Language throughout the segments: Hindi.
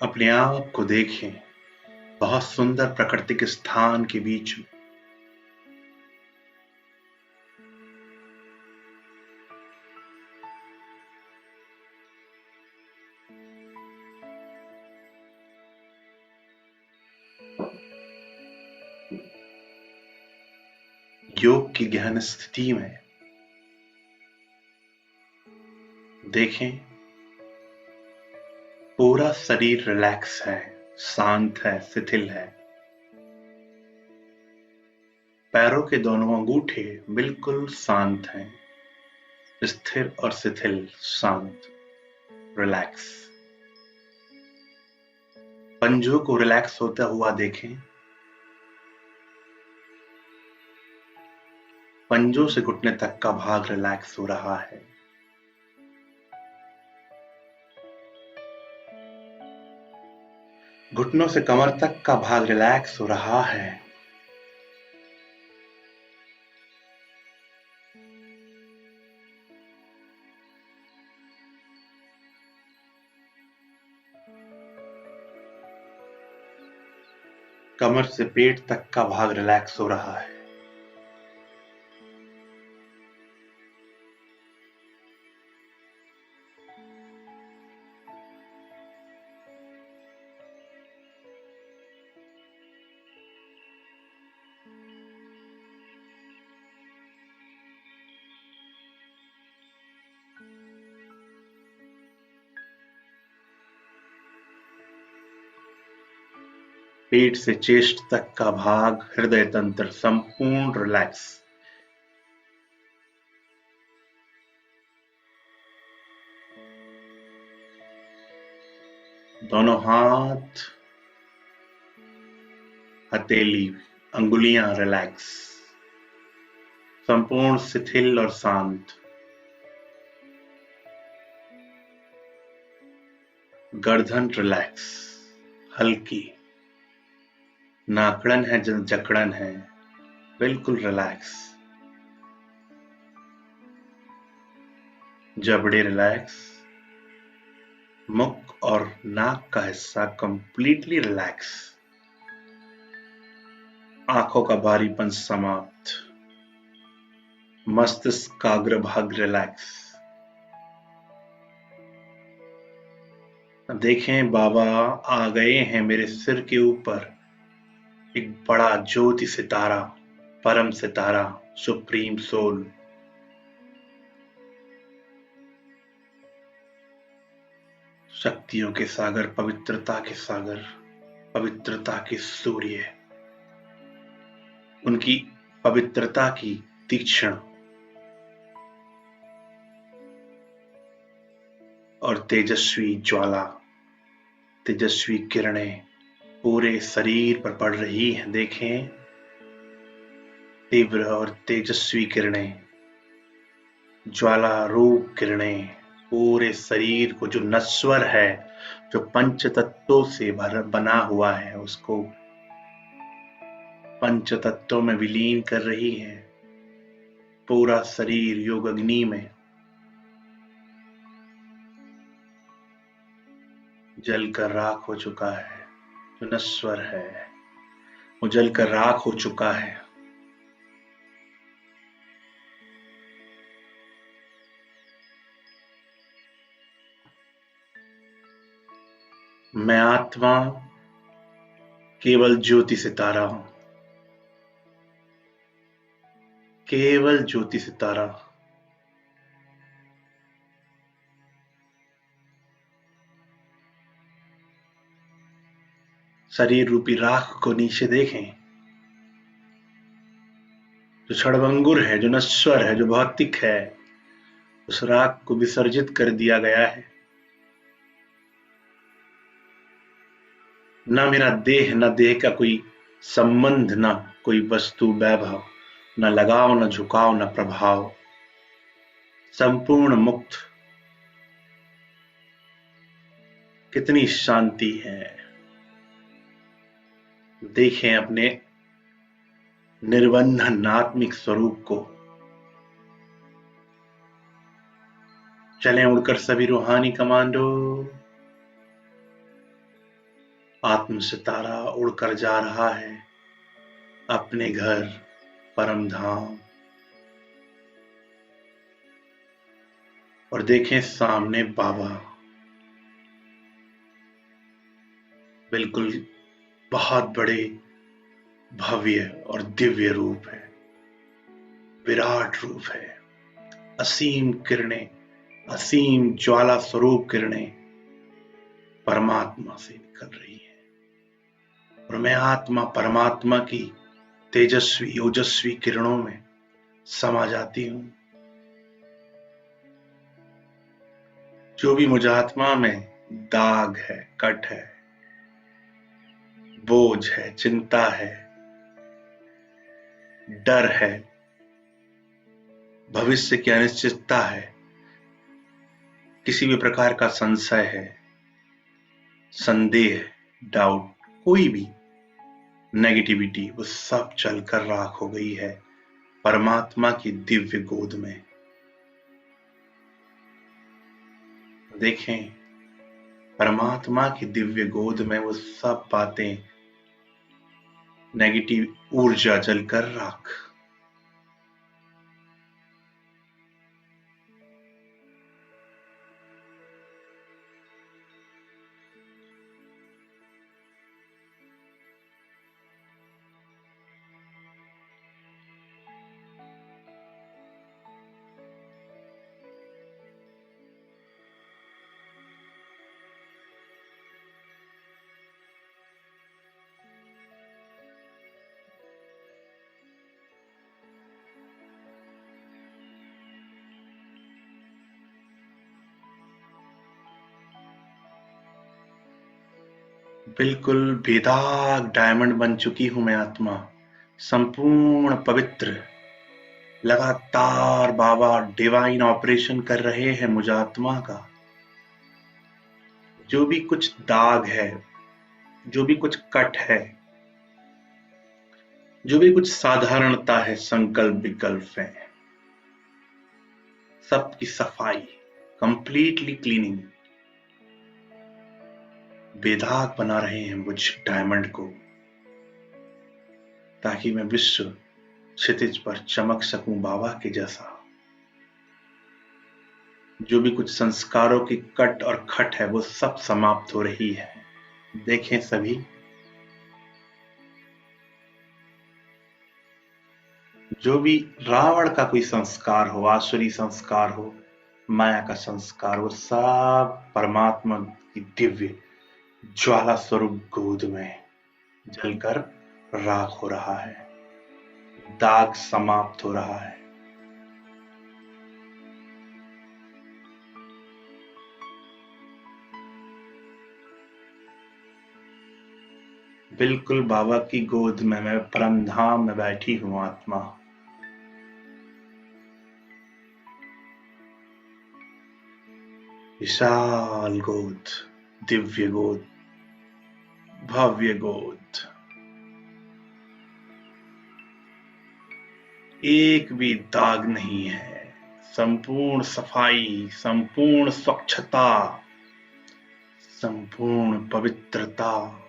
अपने आप को देखें बहुत सुंदर प्राकृतिक स्थान के बीच में। योग की गहन स्थिति में देखें पूरा शरीर रिलैक्स है, शांत है, शिथिल है। पैरों के दोनों अंगूठे बिल्कुल शांत हैं, स्थिर और शिथिल, शांत, रिलैक्स। पंजों को रिलैक्स होता हुआ देखें। पंजों से घुटने तक का भाग रिलैक्स हो रहा है। घुटनों से कमर तक का भाग रिलैक्स हो रहा है। कमर से पेट तक का भाग रिलैक्स हो रहा है। पेट से चेस्ट तक का भाग, हृदय तंत्र संपूर्ण रिलैक्स। दोनों हाथ, हथेली, अंगुलियां रिलैक्स, संपूर्ण शिथिल और शांत। गर्दन रिलैक्स, हल्की। नाकड़न है, जकड़न है, बिल्कुल रिलैक्स। जबड़े रिलैक्स। मुख और नाक का हिस्सा कंप्लीटली रिलैक्स। आंखों का भारीपन समाप्त। मस्तिष्क का अग्रभाग रिलैक्स। देखें बाबा आ गए हैं मेरे सिर के ऊपर। एक बड़ा ज्योति सितारा, परम सितारा, सुप्रीम सोल। शक्तियों के सागर, पवित्रता के सागर, पवित्रता के सूर्य, उनकी पवित्रता की तीक्ष्ण और तेजस्वी ज्वाला, तेजस्वी किरणें पूरे शरीर पर पड़ रही हैं। देखें तीव्र और तेजस्वी किरणें, ज्वाला रूप किरणें पूरे शरीर को, जो नश्वर है, जो पंच तत्वों से बना हुआ है, उसको पंच तत्वों में विलीन कर रही है। पूरा शरीर योग अग्नि में जल कर राख हो चुका है। जो नश्वर है वो जल कर राख हो चुका है। मैं आत्मा केवल ज्योति सितारा हूं, केवल ज्योति सितारा। शरीर रूपी राख को नीचे देखें, जो क्षणभंगुर है, जो नश्वर है, जो भौतिक है, उस राख को विसर्जित कर दिया गया है। न मेरा देह, न देह का कोई संबंध, न कोई वस्तु वैभव, न लगाव न झुकाव न प्रभाव, संपूर्ण मुक्त। कितनी शांति है। देखें अपने निर्बंधनात्मिक स्वरूप को। चलें उड़कर सभी रूहानी कमांडो। आत्म सितारा उड़कर जा रहा है अपने घर परम धाम। और देखें सामने बाबा, बिल्कुल बहुत बड़े भव्य और दिव्य रूप है, विराट रूप है। असीम किरणें, असीम ज्वाला स्वरूप किरणें परमात्मा से निकल रही है। और मैं आत्मा परमात्मा की तेजस्वी ओजस्वी किरणों में समा जाती हूं। जो भी मुझ आत्मा में दाग है, कट है, बोझ है, चिंता है, डर है, भविष्य की अनिश्चितता है, किसी भी प्रकार का संशय है, संदेह, डाउट, कोई भी नेगेटिविटी, वो सब चलकर राख हो गई है परमात्मा की दिव्य गोद में। देखें परमात्मा की दिव्य गोद में वो सब बातें, नेगेटिव ऊर्जा जलकर राख। बिल्कुल बेदाग डायमंड बन चुकी हूं मैं आत्मा, संपूर्ण पवित्र। लगातार बाबा डिवाइन ऑपरेशन कर रहे हैं मुझ आत्मा का। जो भी कुछ दाग है, जो भी कुछ कट है, जो भी कुछ साधारणता है संकल्प विकल्प है, सबकी सफाई, कंप्लीटली क्लीनिंग। बेदाग बना रहे हैं मुझ डायमंड को, ताकि मैं विश्व क्षितिज पर चमक सकूं बाबा के जैसा। जो भी कुछ संस्कारों की कट और खट है वो सब समाप्त हो रही है। देखें सभी, जो भी रावण का कोई संस्कार हो, आसुरी संस्कार हो, माया का संस्कार, वो सब परमात्मा की दिव्य ज्वाला स्वरूप गोद में जलकर राख हो रहा है, दाग समाप्त हो रहा है। बिल्कुल बाबा की गोद में मैं परम धाम में बैठी हूं आत्मा। विशाल गोद, दिव्य गोद, भव्य गोद। एक भी दाग नहीं है, संपूर्ण सफाई, संपूर्ण स्वच्छता, संपूर्ण पवित्रता।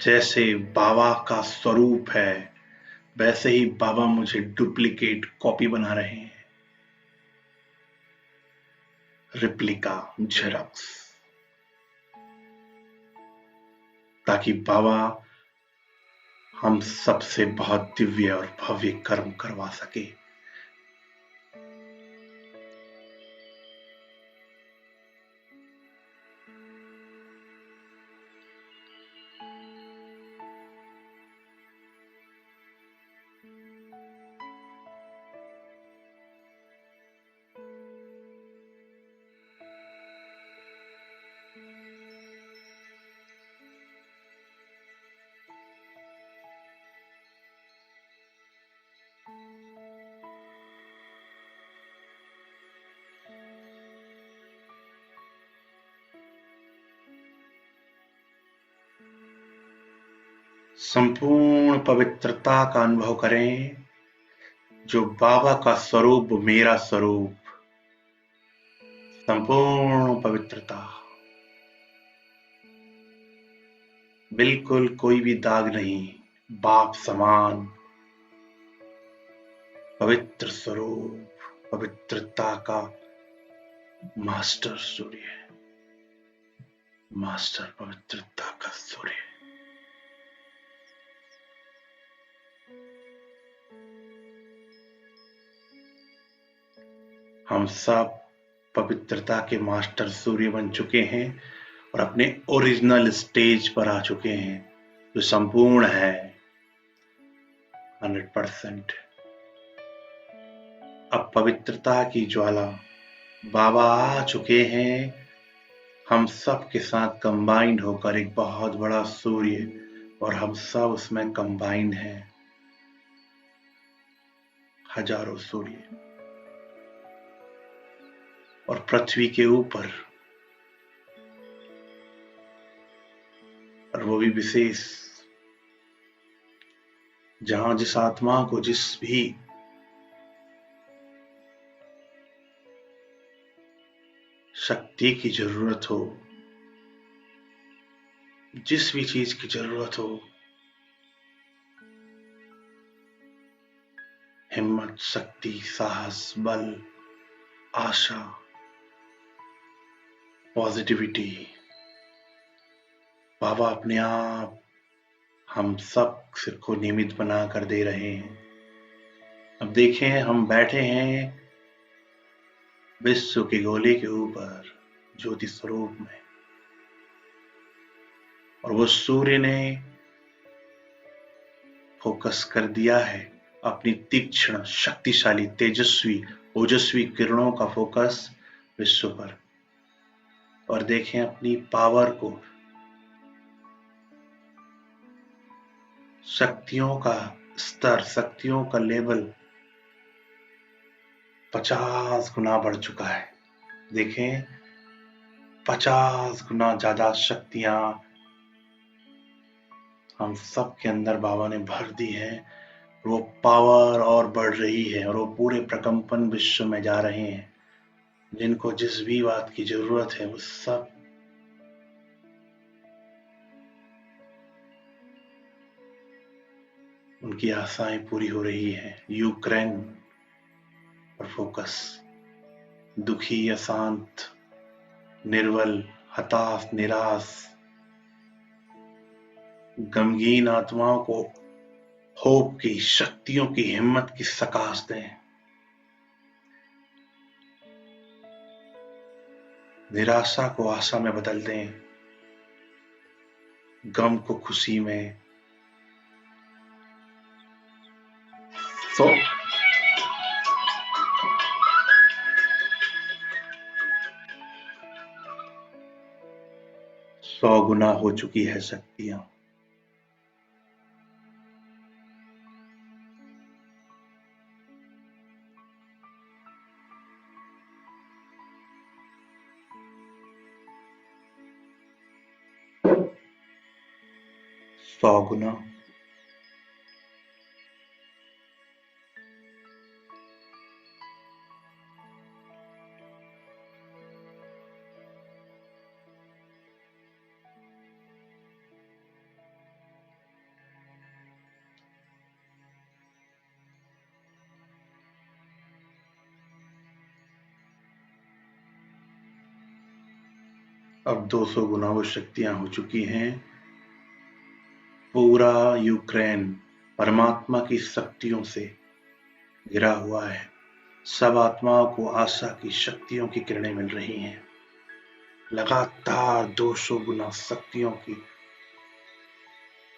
जैसे बाबा का स्वरूप है, वैसे ही बाबा मुझे डुप्लीकेट कॉपी बना रहे हैं, रिप्लिका, जेरॉक्स, ताकि बाबा हम सबसे बहुत दिव्य और भव्य कर्म करवा सके। संपूर्ण पवित्रता का अनुभव करें, जो बाबा का स्वरूप मेरा स्वरूप, संपूर्ण पवित्रता, बिल्कुल कोई भी दाग नहीं, बाप समान पवित्र स्वरूप, पवित्रता का मास्टर सूर्य, मास्टर पवित्रता का सूर्य। हम सब पवित्रता के मास्टर सूर्य बन चुके हैं और अपने ओरिजिनल स्टेज पर आ चुके हैं, जो संपूर्ण है 100%। अब पवित्रता की ज्वाला बाबा आ चुके हैं, हम सब के साथ कंबाइंड होकर एक बहुत बड़ा सूर्य, और हम सब उसमें कंबाइंड हैं, हजारों सूर्य। और पृथ्वी के ऊपर, और वो भी विशेष, जहां जिस आत्मा को जिस भी शक्ति की जरूरत हो, जिस भी चीज की जरूरत हो, हिम्मत, शक्ति, साहस, बल, आशा, पॉजिटिविटी, बाबा अपने आप हम सब को नियमित बना कर दे रहे हैं। अब देखें, हम बैठे हैं विश्व के गोले के ऊपर ज्योति स्वरूप में, और वो सूर्य ने फोकस कर दिया है अपनी तीक्ष्ण, शक्तिशाली, तेजस्वी, ओजस्वी किरणों का फोकस विश्व पर। और देखें अपनी पावर को, शक्तियों का स्तर, शक्तियों का लेवल 50 गुना बढ़ चुका है। देखें, 50 गुना ज्यादा शक्तियां हम सब के अंदर बाबा ने भर दी है। वो पावर और बढ़ रही है, और वो पूरे प्रकंपन विश्व में जा रहे हैं। जिनको जिस भी बात की जरूरत है, वो सब उनकी आशाएं पूरी हो रही है। यूक्रेन पर फोकस, दुखी, अशांत, निर्बल, हताश, निराश, गमगीन आत्माओं को होप की, शक्तियों की, हिम्मत की सकाश दें। निराशा को आशा में बदल दें, गम को खुशी में। तो 100 गुना हो चुकी है शक्तियां। सौ गुना। अब 200 गुना वो शक्तियां हो चुकी हैं। पूरा यूक्रेन परमात्मा की शक्तियों से घिरा हुआ है। सब आत्माओं को आशा की, शक्तियों की किरणें मिल रही हैं। लगातार 200 गुना शक्तियों की,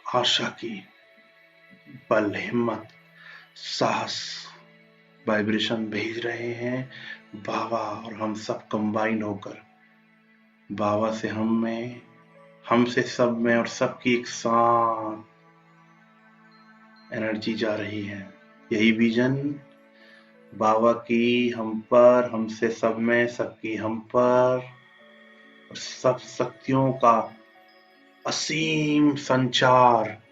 आशा की, बल, हिम्मत, साहस, वाइब्रेशन भेज रहे हैं बाबा, और हम सब कंबाइन होकर बाबा से हम में, हमसे सब में और सबकी एक साथ एनर्जी जा रही है। यही विजन बाबा की हम पर, हमसे सब में, सबकी हम पर, और सब शक्तियों का असीम संचार,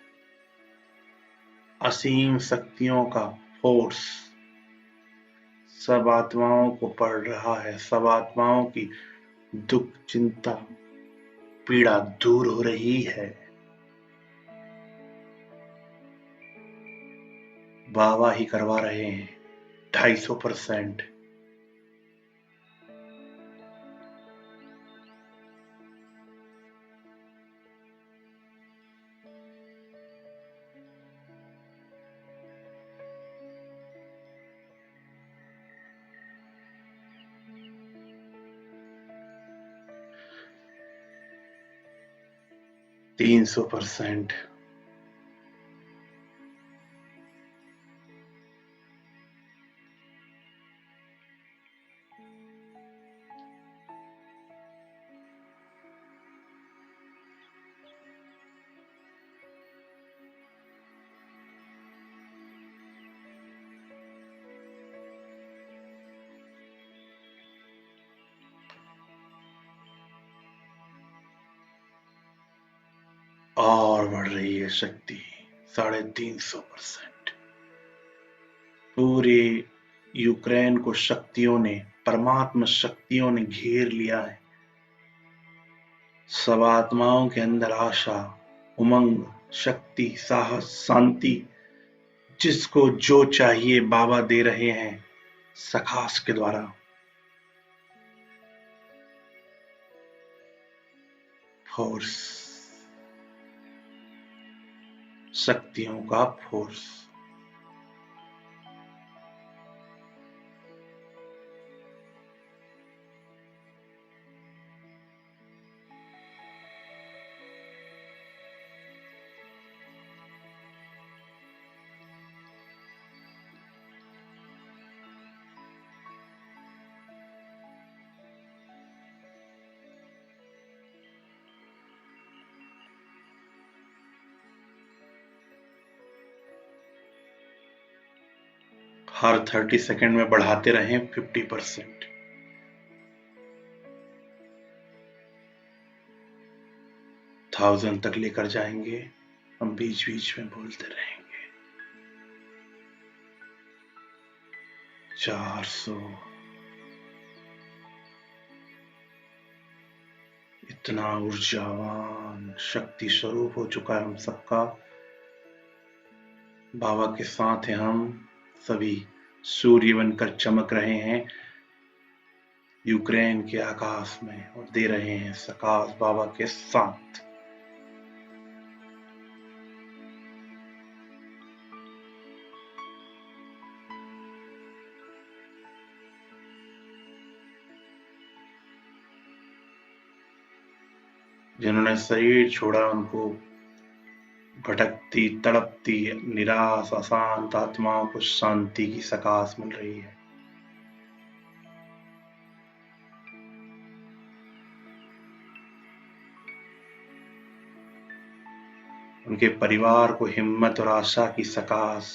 असीम शक्तियों का फोर्स सब आत्माओं को पढ़ रहा है। सब आत्माओं की दुख, चिंता, पीड़ा दूर हो रही है। बाबा ही करवा रहे हैं 250%। %300। और बढ़ रही है शक्ति 350%। पूरे यूक्रेन को शक्तियों ने, परमात्मा शक्तियों ने घेर लिया है। सब आत्माओं के अंदर आशा, उमंग, शक्ति, साहस, शांति, जिसको जो चाहिए बाबा दे रहे हैं सखास के द्वारा। फोर्स, शक्तियों का फोर्स। हर 30 सेकंड में बढ़ाते रहें 50%। 1000 तक लेकर जाएंगे। हम बीच बीच में बोलते रहेंगे। 400। इतना ऊर्जावान शक्ति स्वरूप हो चुका है हम सबका। बाबा के साथ हैं हम सभी, सूर्य बनकर चमक रहे हैं यूक्रेन के आकाश में और दे रहे हैं सकाश बाबा के साथ। जिन्होंने शरीर छोड़ा उनको भटकती, तड़पती, निराश, अशांत आत्माओं को शांति की सकाश मिल रही है। उनके परिवार को हिम्मत और आशा की सकाश।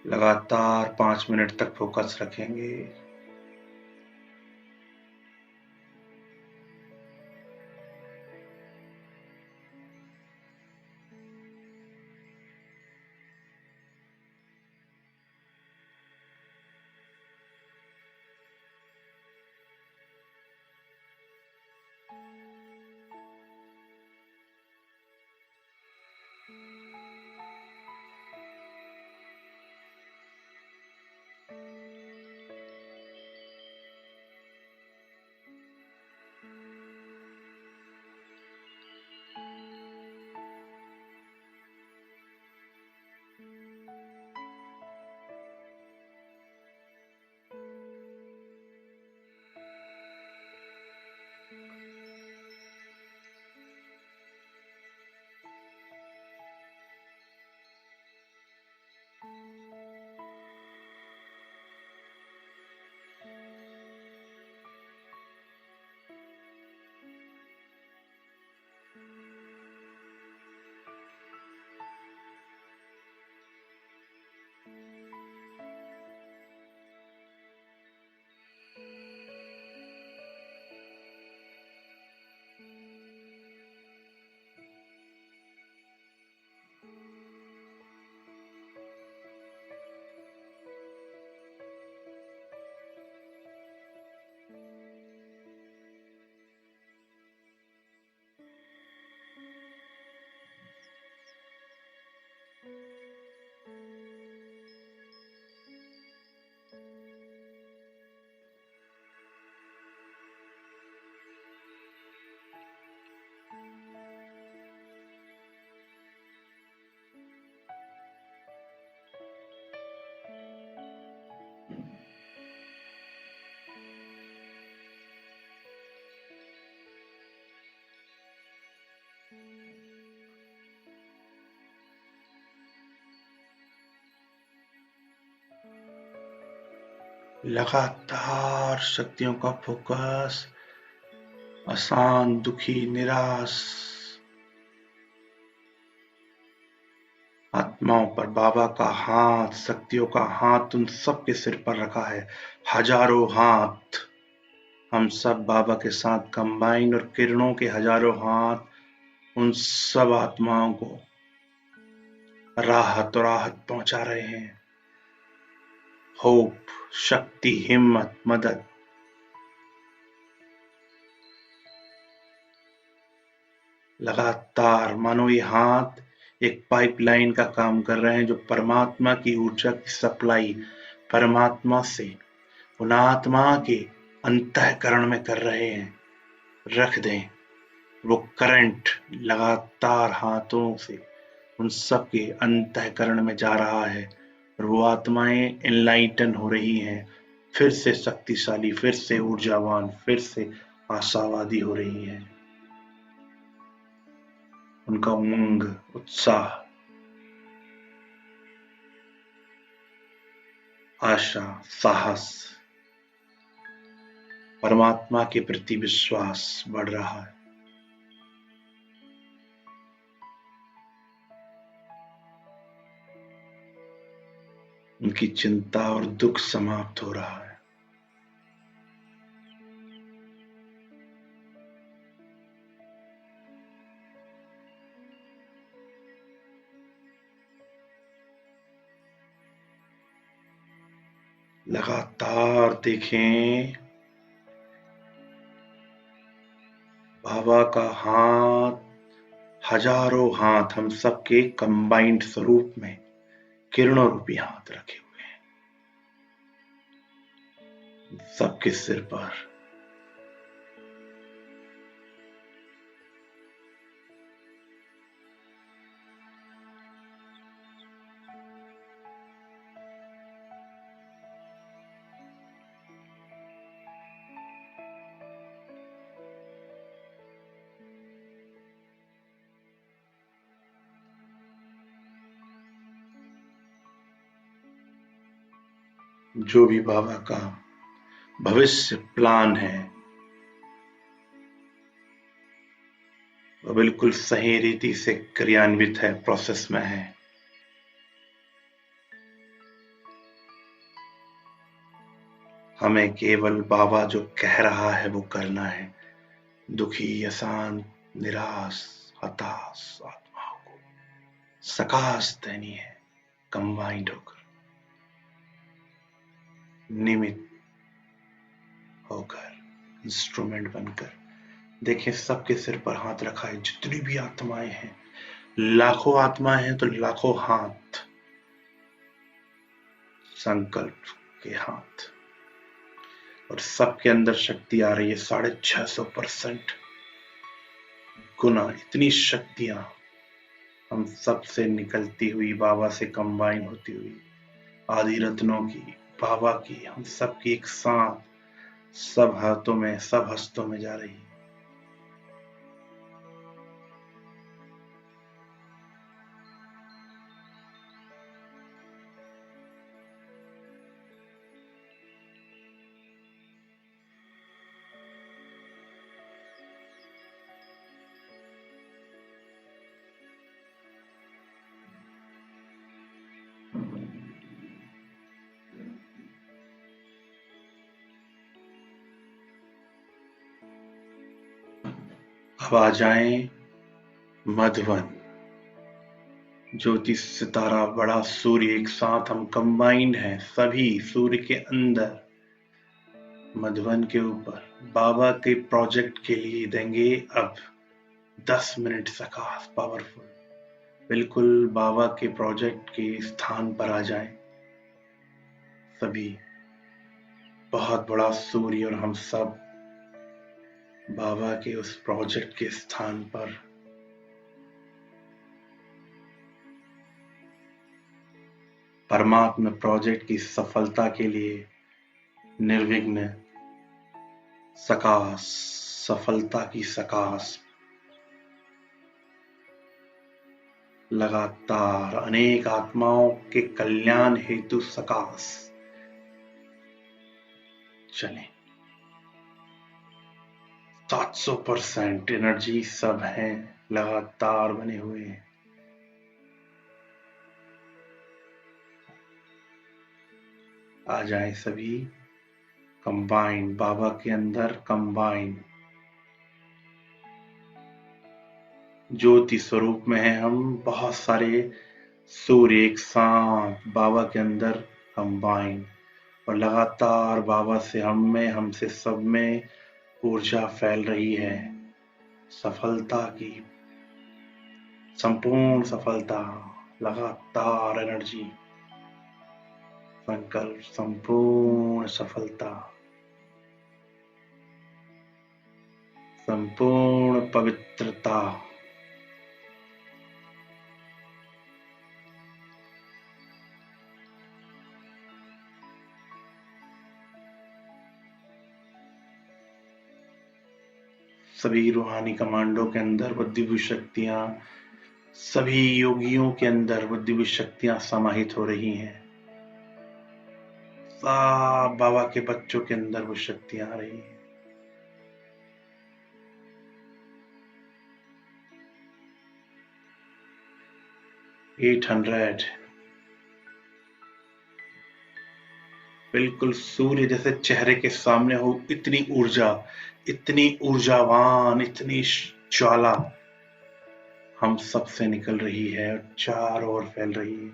लगातार 5 मिनट तक फोकस रखेंगे। लगातार शक्तियों का फोकस अशांत, दुखी, निराश आत्माओं पर बाबा का हाथ, शक्तियों का हाथ उन सब के सिर पर रखा है। हजारों हाथ हम सब बाबा के साथ कंबाइन, और किरणों के हजारों हाथ उन सब आत्माओं को राहत पहुंचा रहे हैं। होप, शक्ति, हिम्मत, मदद। लगातार मानो ये हाथ एक पाइपलाइन का काम कर रहे हैं, जो परमात्मा की ऊर्जा की सप्लाई परमात्मा से उन आत्मा के अंतःकरण में कर रहे हैं। रख दें वो करंट लगातार हाथों से उन सब के अंतःकरण में जा रहा है, और वो आत्माएं एनलाइटन हो रही हैं, फिर से शक्तिशाली, फिर से ऊर्जावान, फिर से आशावादी हो रही हैं। उनका उमंग, उत्साह, आशा, साहस, परमात्मा के प्रति विश्वास बढ़ रहा है। उनकी चिंता और दुख समाप्त हो रहा है। लगातार देखें बाबा का हाथ, हजारों हाथ हम सबके कंबाइंड स्वरूप में किरणों रूपी हाथ रखे हुए हैं सबके सिर पर। जो भी बाबा का भविष्य प्लान है वो बिल्कुल सही रीति से क्रियान्वित है, प्रोसेस में है। हमें केवल बाबा जो कह रहा है वो करना है। दुखी, अशांत, निराश, हताश आत्माओं को सकाश देनी है, कंबाइंड होकर, निमित्त होकर, इंस्ट्रूमेंट बनकर। देखिए सबके सिर पर हाथ रखा है। जितनी भी आत्माएं हैं, लाखों आत्माएं हैं तो लाखों हाथ, संकल्प के हाथ, और सबके अंदर शक्ति आ रही है 650% गुना। इतनी शक्तियां हम सब से निकलती हुई, बाबा से कंबाइन होती हुई, आदि रत्नों की, बाबा की, हम सब की एक साथ सब हाथों में, सब हस्तों में जा रही है। अब आ जाएं मधुवन, ज्योति, सितारा, बड़ा सूर्य, एक साथ हम कंबाइंड हैं सभी सूर्य के अंदर, मधुवन के ऊपर। बाबा के प्रोजेक्ट के लिए देंगे अब 10 मिनट सकाश पावरफुल। बिल्कुल बाबा के प्रोजेक्ट के स्थान पर आ जाएं सभी। बहुत बड़ा सूर्य और हम सब बाबा के उस प्रोजेक्ट के स्थान पर परमात्मा प्रोजेक्ट की सफलता के लिए निर्विघ्न सकाश, सफलता की सकाश लगातार अनेक आत्माओं के कल्याण हेतु सकाश चले। 700% एनर्जी सब हैं लगातार बने हुए हैं। आ जाए सभी कंबाइन बाबा के अंदर, कंबाइन ज्योति स्वरूप में है हम। बहुत सारे सूर्य एक साथ बाबा के अंदर कंबाइन और लगातार बाबा से हम में, हमसे सब में ऊर्जा फैल रही है। सफलता की संपूर्ण सफलता, लगातार एनर्जी, संकल्प, संपूर्ण सफलता, संपूर्ण पवित्रता, सभी रूहानी कमांडो के अंदर वो दिव्य शक्तियां, सभी योगियों के अंदर वो दिव्य शक्तियां समाहित हो रही हैं। सब बाबा के बच्चों के अंदर वो शक्तियां आ रही हैं। एट 800 बिल्कुल सूर्य जैसे चेहरे के सामने हो, इतनी ऊर्जा, इतनी ऊर्जावान, इतनी ज्वाला हम सब से निकल रही है और चारों ओर फैल रही है।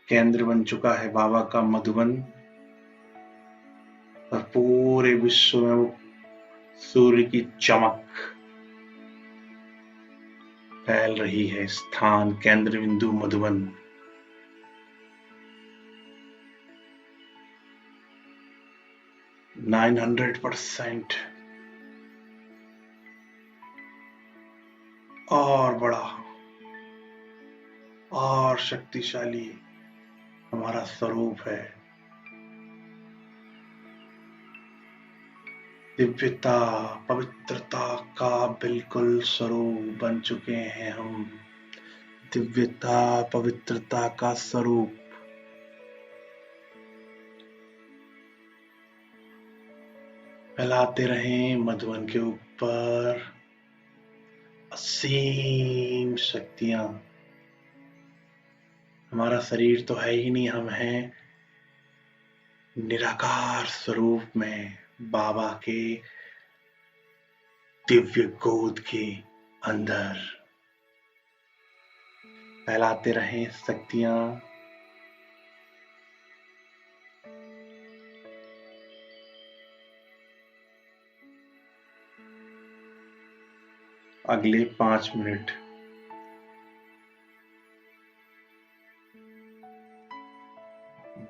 केंद्र बन चुका है बाबा का मधुबन और पूरे विश्व में वो सूर्य की चमक फैल रही है। स्थान केंद्र बिंदु मधुबन। नाइन 900% और बड़ा और शक्तिशाली हमारा स्वरूप है। दिव्यता, पवित्रता का बिल्कुल स्वरूप बन चुके हैं हम। दिव्यता, पवित्रता का स्वरूप। फैलाते रहें मधुबन के ऊपर असीम शक्तियां। हमारा शरीर तो है ही नहीं, हम हैं निराकार स्वरूप में बाबा के दिव्य गोद के अंदर। फैलाते रहें शक्तियां। अगले 5 मिनट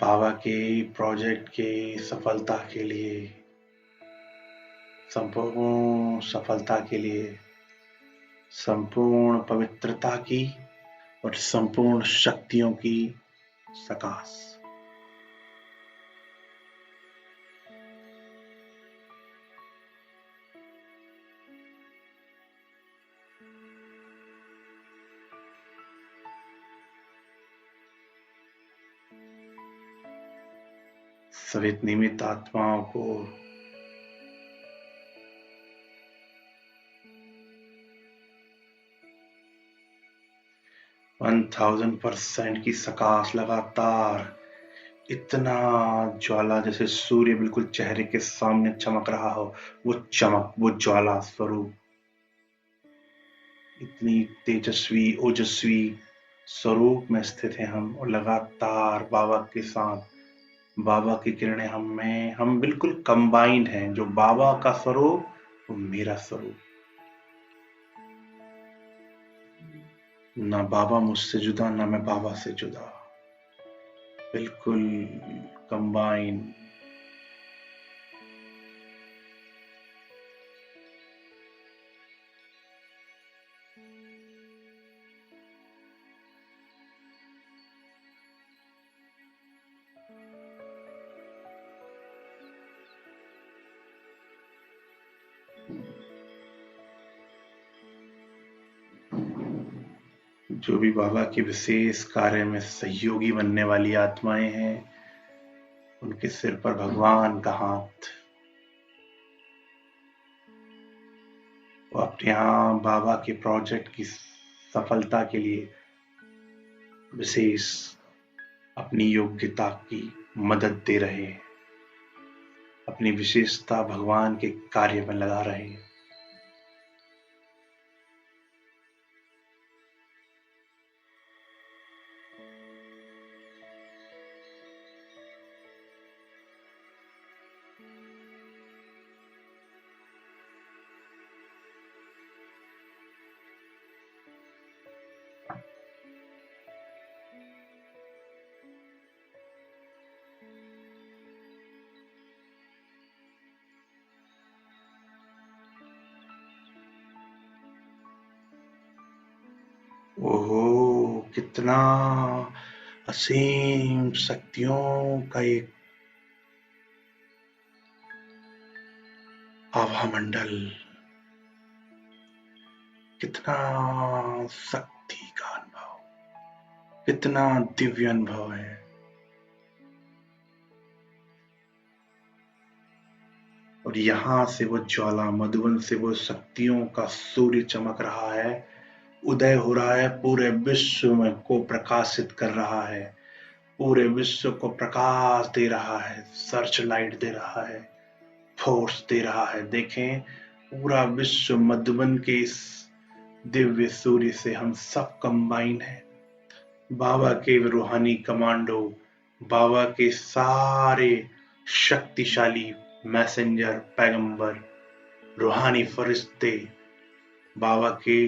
बाबा के प्रोजेक्ट के सफलता के लिए, संपूर्ण सफलता के लिए, संपूर्ण पवित्रता की और संपूर्ण शक्तियों की सकाश। सभी निमित्त आत्माओं को वन 1000% की सकाश लगातार। इतना ज्वाला जैसे सूर्य बिल्कुल चेहरे के सामने चमक रहा हो, वो चमक, वो ज्वाला स्वरूप, इतनी तेजस्वी, ओजस्वी स्वरूप में स्थित है हम और लगातार बाबा के साथ, बाबा की किरणें हम में, हम बिल्कुल कंबाइंड हैं। जो बाबा का स्वरूप वो मेरा स्वरूप। ना बाबा मुझसे जुदा, ना मैं बाबा से जुदा, बिल्कुल कंबाइन। जो भी बाबा के विशेष कार्य में सहयोगी बनने वाली आत्माएं हैं, उनके सिर पर भगवान का हाथ। वो अपने यहाँ बाबा के प्रोजेक्ट की सफलता के लिए विशेष अपनी योग्यता की मदद दे रहे हैं, अपनी विशेषता भगवान के कार्य में लगा रहे हैं। ओहो, कितना असीम शक्तियों का एक आभा मंडल, कितना शक्ति का अनुभव, कितना दिव्य अनुभव है। और यहाँ से वो ज्वाला, मधुबन से वो शक्तियों का सूर्य चमक रहा है, उदय हो रहा है, पूरे विश्व में को प्रकाशित कर रहा है, पूरे विश्व को प्रकाश दे रहा है, सर्च लाइट दे रहा है, फोर्स दे रहा है। देखें, पूरा विश्व मधुबन के इस दिव्य सूर्य से हम सब कंबाइन हैं। बाबा के रूहानी कमांडो, बाबा के सारे शक्तिशाली मैसेंजर, पैगंबर, रूहानी फरिश्ते, बाबा के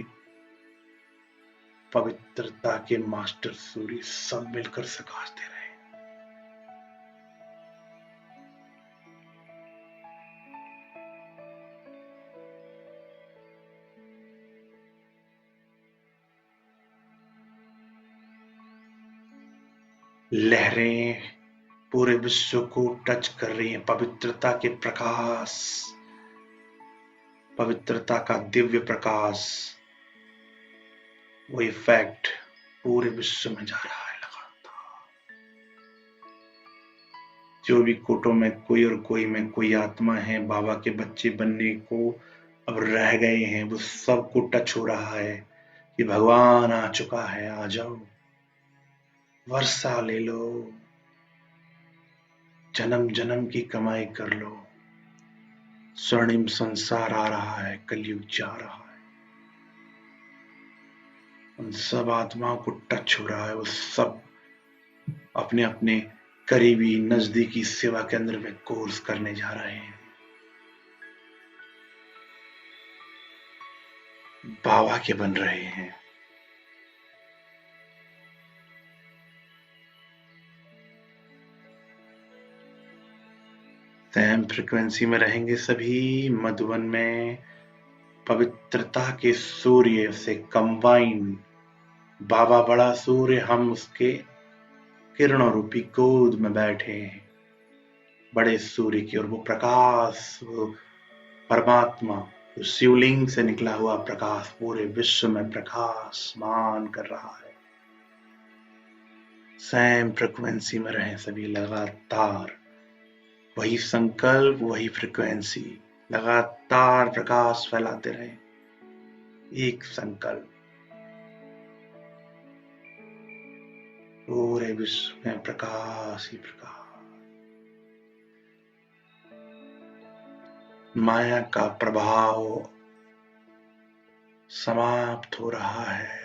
पवित्रता के मास्टर सूर्य सब मिलकर प्रकाश दे रहे हैं। लहरें पूरे विश्व को टच कर रही हैं, पवित्रता के प्रकाश, पवित्रता का दिव्य प्रकाश, वो इफेक्ट पूरे विश्व में जा रहा है लगातार। जो भी कोटों में कोई और कोई में कोई आत्मा है बाबा के बच्चे बनने को अब रह गए हैं, वो सबको टच हो रहा है कि भगवान आ चुका है, आ जाओ, वर्षा ले लो, जन्म जन्म की कमाई कर लो, स्वर्णिम संसार आ रहा है, कलयुग जा रहा है। उन सब आत्माओं को टच हो रहा है, वो सब अपने अपने करीबी नजदीकी सेवा केंद्र में कोर्स करने जा रहे हैं, बाबा के बन रहे हैं। सेम फ्रिक्वेंसी में रहेंगे सभी, मधुबन में पवित्रता के सूर्य से कंबाइन, बाबा बड़ा सूर्य, हम उसके किरणों रूपी गोद में बैठे हैं, बड़े सूर्य की, और वो प्रकाश, वो परमात्मा, जो शिवलिंग से निकला हुआ प्रकाश पूरे विश्व में प्रकाशमान कर रहा है। सेम फ्रिक्वेंसी में रहें सभी, लगातार वही संकल्प, वही फ्रिक्वेंसी, लगातार प्रकाश फैलाते रहें। एक संकल्प, पूरे विश्व में प्रकाश ही प्रकाश। माया का प्रभाव समाप्त हो रहा है।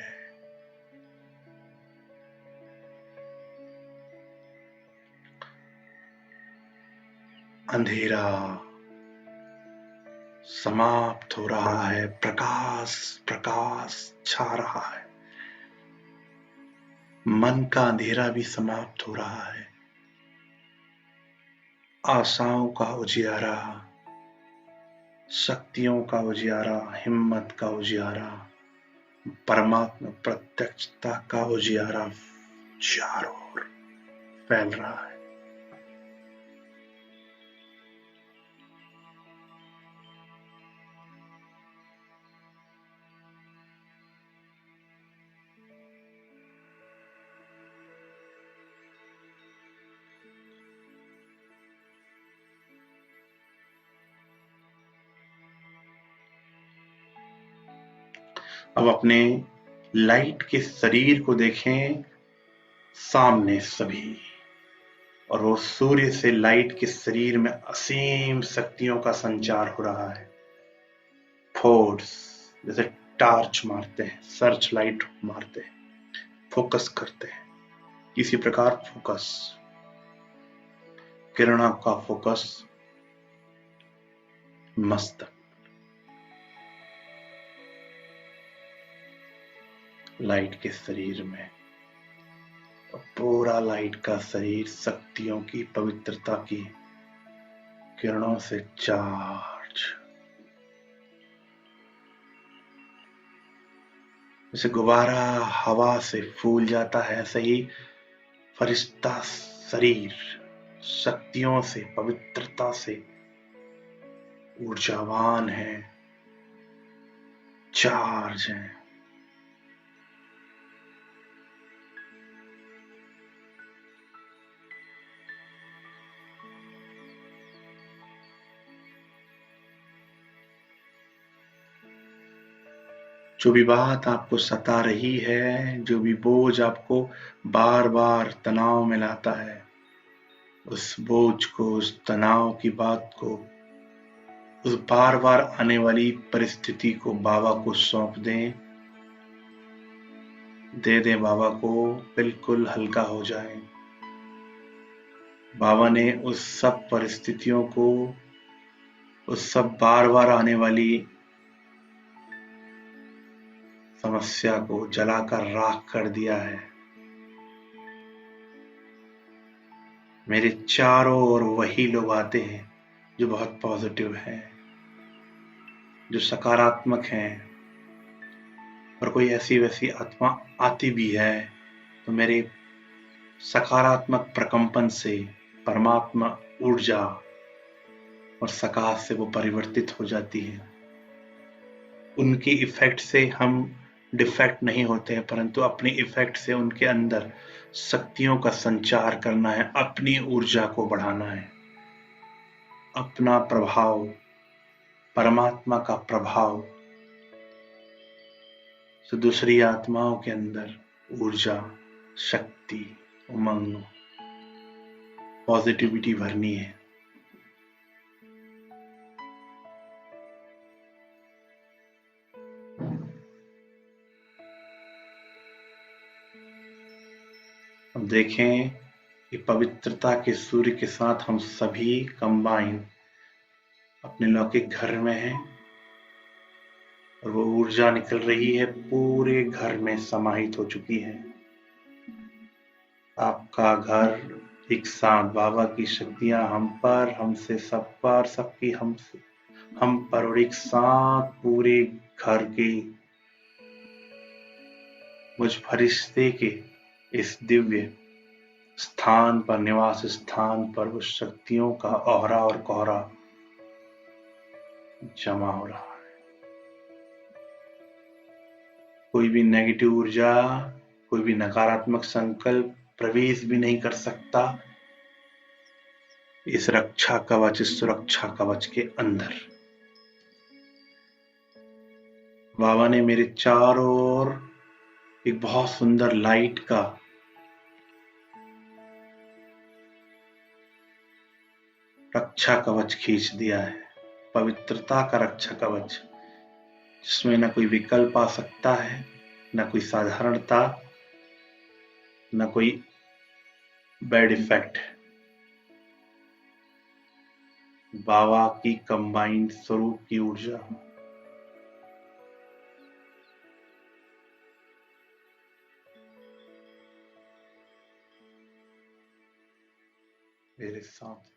अंधेरा समाप्त हो रहा है, प्रकाश प्रकाश छा रहा है। मन का अंधेरा भी समाप्त हो रहा है। आशाओं का उजियारा, शक्तियों का उजियारा, हिम्मत का उजियारा, परमात्मा प्रत्यक्षता का उजियारा चारों ओर फैल रहा है। अब अपने लाइट के शरीर को देखें सामने सभी, और वो सूर्य से लाइट के शरीर में असीम शक्तियों का संचार हो रहा है। फोर्स, जैसे टार्च मारते हैं, सर्च लाइट मारते हैं, फोकस करते हैं, किसी प्रकार फोकस, किरणों का फोकस मस्तक, लाइट के शरीर में, पूरा लाइट का शरीर शक्तियों की, पवित्रता की किरणों से चार्ज। जैसे गुब्बारा हवा से फूल जाता है, ऐसे ही फरिश्ता शरीर शक्तियों से, पवित्रता से ऊर्जावान है, चार्ज है। जो भी बात आपको सता रही है, जो भी बोझ आपको बार बार तनाव में लाता है, उस बोझ को, उस तनाव की बात को, उस बार बार आने वाली परिस्थिति को बाबा को सौंप दें, दे दें बाबा को, बिल्कुल हल्का हो जाए। बाबा ने उस सब परिस्थितियों को, उस सब बार बार आने वाली समस्या को जलाकर राख कर दिया है। मेरे चारों ओर वही लोग आते हैं जो बहुत पॉजिटिव हैं, जो सकारात्मक हैं, और कोई ऐसी वैसी आत्मा आती भी है तो मेरे सकारात्मक प्रकंपन से परमात्मा ऊर्जा और सकाश से वो परिवर्तित हो जाती है। उनकी इफेक्ट से हम डिफेक्ट नहीं होते हैं, परंतु अपनी इफेक्ट से उनके अंदर शक्तियों का संचार करना है, अपनी ऊर्जा को बढ़ाना है, अपना प्रभाव, परमात्मा का प्रभाव से दूसरी आत्माओं के अंदर ऊर्जा, शक्ति, उमंग, पॉजिटिविटी भरनी है। अब देखें कि पवित्रता के सूर्य के साथ हम सभी कंबाइन अपने लौकिक घर में हैं, और वो ऊर्जा निकल रही है, पूरे घर में समाहित हो चुकी है। आपका घर एक साथ, बाबा की शक्तियां हम पर, हमसे सब पर, सबकी हम पर, और एक साथ पूरे घर के मुझ फरिश्ते के इस दिव्य स्थान पर, निवास स्थान पर उस शक्तियों का औहरा और कोहरा जमा हो रहा है। कोई भी नेगेटिव ऊर्जा, कोई भी नकारात्मक संकल्प प्रवेश भी नहीं कर सकता इस रक्षा कवच, इस सुरक्षा कवच के अंदर। बाबा ने मेरे चारों ओर एक बहुत सुंदर लाइट का रक्षा कवच खींच दिया है, पवित्रता का रक्षा कवच, जिसमें न कोई विकल्प आ सकता है, न कोई साधारणता, न कोई बैड इफेक्ट। बाबा की कंबाइंड स्वरूप की ऊर्जा मेरे साथ